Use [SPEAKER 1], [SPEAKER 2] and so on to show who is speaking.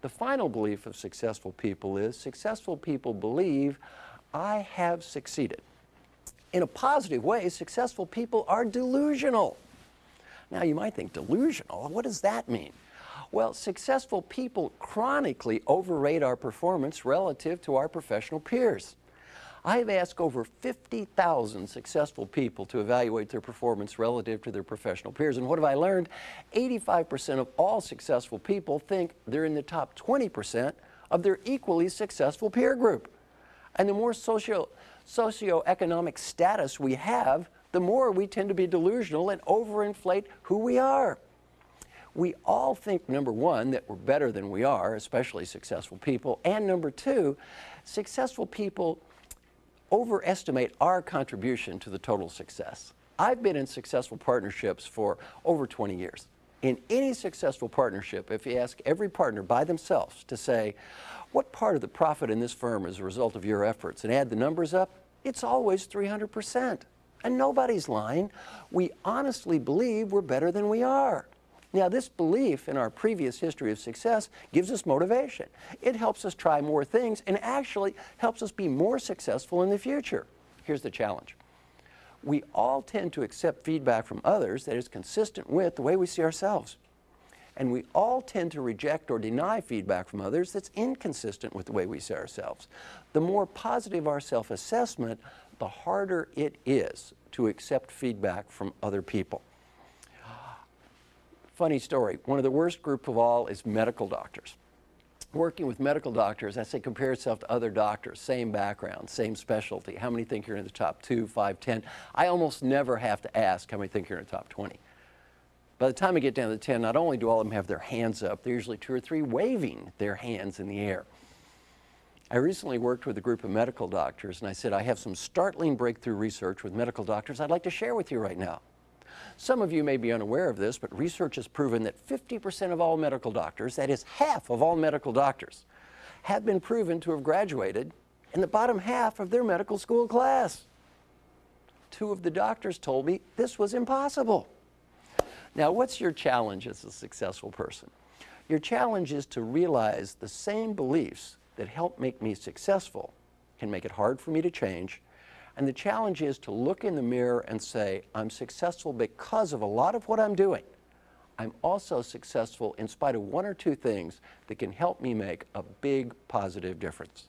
[SPEAKER 1] The final belief of successful people is successful people believe I have succeeded. In a positive way, successful people are delusional. Now you might think, delusional? What does that mean? Well, successful people chronically overrate our performance relative to our professional peers. I have asked over 50,000 successful people to evaluate their performance relative to their professional peers. And what have I learned? 85% of all successful people think they're in the top 20% of their equally successful peer group. And the more socioeconomic status we have, the more we tend to be delusional and overinflate who we are. We all think, number one, that we're better than we are, especially successful people, and number two, successful people overestimate our contribution to the total success. I've been in successful partnerships for over 20 years. In any successful partnership, if you ask every partner by themselves to say, what part of the profit in this firm is a result of your efforts, and add the numbers up, it's always 300%. And nobody's lying. We honestly believe we're better than we are. Now, this belief in our previous history of success gives us motivation. It helps us try more things and actually helps us be more successful in the future. Here's the challenge. We all tend to accept feedback from others that is consistent with the way we see ourselves. And we all tend to reject or deny feedback from others that's inconsistent with the way we see ourselves. The more positive our self-assessment, the harder it is to accept feedback from other people. Funny story, one of the worst group of all is medical doctors. Working with medical doctors, I say compare yourself to other doctors, same background, same specialty. How many think you're in the top 2, 5, 10? I almost never have to ask how many think you're in the top 20. By the time I get down to 10, not only do all of them have their hands up, they're usually 2 or 3 waving their hands in the air. I recently worked with a group of medical doctors, and I said, I have some startling breakthrough research with medical doctors I'd like to share with you right now. Some of you may be unaware of this, but research has proven that 50% of all medical doctors, that is half of all medical doctors, have been proven to have graduated in the bottom half of their medical school class. 2 of the doctors told me this was impossible. Now, what's your challenge as a successful person? Your challenge is to realize the same beliefs that help make me successful can make it hard for me to change. And the challenge is to look in the mirror and say, I'm successful because of a lot of what I'm doing. I'm also successful in spite of 1 or 2 things that can help me make a big positive difference.